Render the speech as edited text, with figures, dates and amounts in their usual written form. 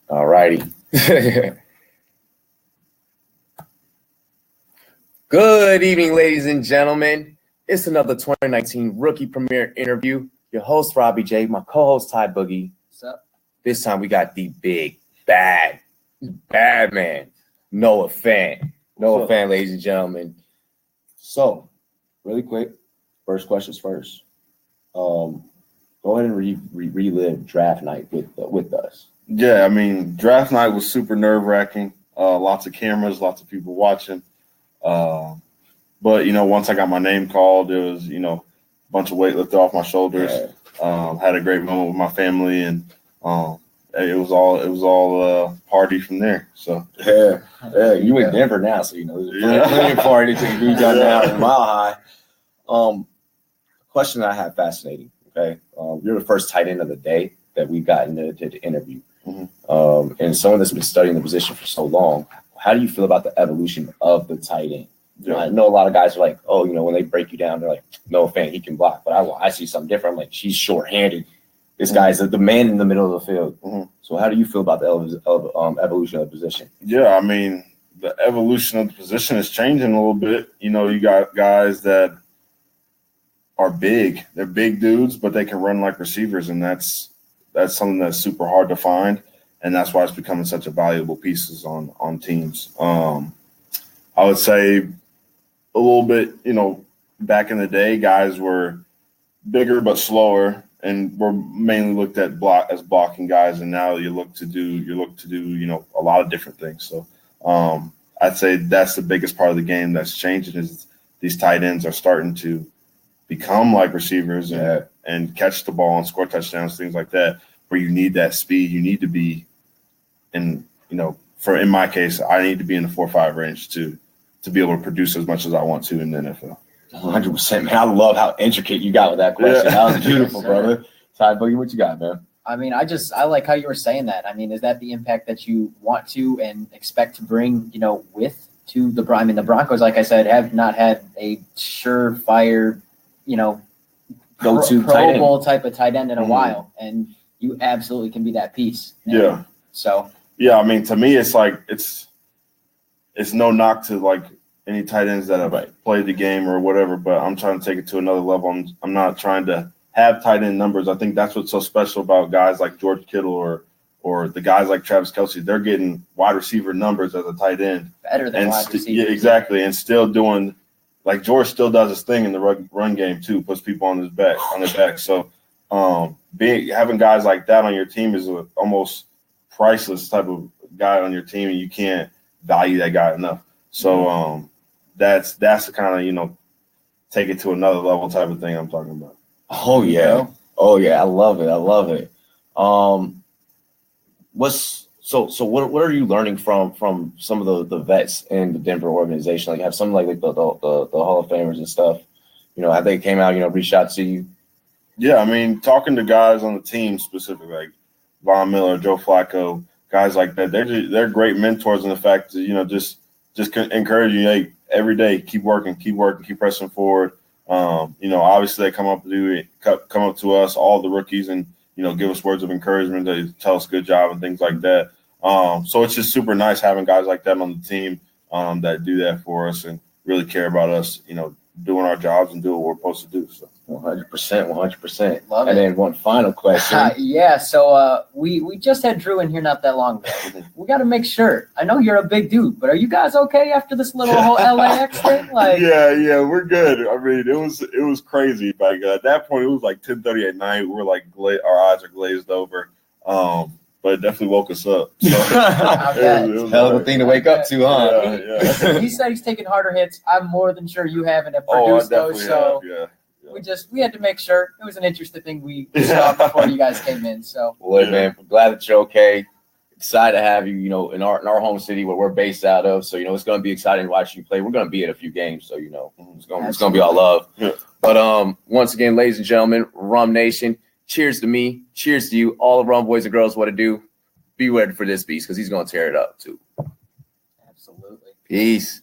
All righty. Good evening, ladies and gentlemen. It's another 2019 Rookie Premiere interview. Your host, Robbie J, my co-host, Ty Boogie. What's up? This time we got the big, bad man, Noah Fant. Noah Fant, ladies and gentlemen. So, really quick, first questions first. Go ahead and relive draft night with us. Yeah, I mean, draft night was super nerve-wracking. Lots of cameras, lots of people watching. But, once I got my name called, it was, a bunch of weight lifted off my shoulders. Yeah. Had a great moment with my family, and it was all party from there. So yeah, you in Denver now, so there's plenty of party to be done now in Mile High. Question I have fascinating. Okay, you're the first tight end of the day that we've gotten to interview, and someone that's been studying the position for so long. How do you feel about the evolution of the tight end? I know a lot of guys are like, when they break you down, they're like, Noah Fant, he can block. But I see something different. I'm like, she's short-handed. This guy's the man in the middle of the field. So how do you feel about the evolution of the position? Yeah, I mean, the evolution of the position is changing a little bit. You got guys that are big. They're big dudes, but they can run like receivers, and that's something that's super hard to find, and that's why it's becoming such a valuable pieces on teams. I would say a little bit, back in the day, guys were bigger but slower, and were mainly looked at as blocking guys, and now you look to do a lot of different things. So I'd say that's the biggest part of the game that's changing is these tight ends are starting to become like receivers and catch the ball and score touchdowns, things like that, where you need that speed. You need to be in my case, I need to be in the 4.5 range to be able to produce as much as I want to in the NFL. 100%, man. I love how intricate you got with that question. That was beautiful, brother. Ty Boogie, what you got, man? I mean, I like how you were saying that. I mean, is that the impact that you want to and expect to bring, to the Broncos? I mean, the Broncos, like I said, have not had a surefire, go-to Pro Bowl type of tight end in a while, and you absolutely can be that piece. And yeah, I mean, to me, it's like it's no knock to like any tight ends that have played the game or whatever, but I'm trying to take it to another level. I'm not trying to have tight end numbers. I think that's what's so special about guys like George Kittle or the guys like Travis Kelce. They're getting wide receiver numbers as a tight end. Better than wide receiver. Yeah, exactly, and still doing like George still does his thing in the run game too, puts people on their back. So having guys like that on your team is a almost priceless type of guy on your team, and you can't value that guy enough. So that's the kind of take it to another level type of thing I'm talking about. Oh yeah, I love it. What are you learning from some of the vets in the Denver organization? Like have some like the Hall of Famers and stuff. Have they came out reached out to you? Yeah, I mean talking to guys on the team specifically like Von Miller, Joe Flacco, guys like that. They're great mentors in the fact that just encourage you. Hey, every day, keep working, keep pressing forward. Obviously they come up to us, all the rookies, and give us words of encouragement. They tell us good job and things like that. So it's just super nice having guys like that on the team that do that for us and really care about us. Doing our jobs and doing what we're supposed to do. So 100%. Love and it. Then one final question. So we just had Drew in here not that long ago. We got to make sure. I know you're a big dude, but are you guys okay after this little whole LAX thing? Like, yeah, we're good. I mean, it was crazy back at that point. It was like 10:30 at night. We're like our eyes are glazed over. But it definitely woke us up. So, it was hell of a thing to wake up to, huh? Yeah. He said he's taking harder hits. I'm more than sure you haven't produced those. So we had to make sure. It was an interesting thing we saw before you guys came in. So, man, I'm glad that you're okay. Excited to have you, in our home city where we're based out of. So, it's going to be exciting to watch you play. We're going to be at a few games, so it's going to be all love. Yeah. But once again, ladies and gentlemen, Rum Nation. Cheers to me. Cheers to you. All the Rumboyz and girls, what to do. Be ready for this beast because he's going to tear it up too. Absolutely. Peace.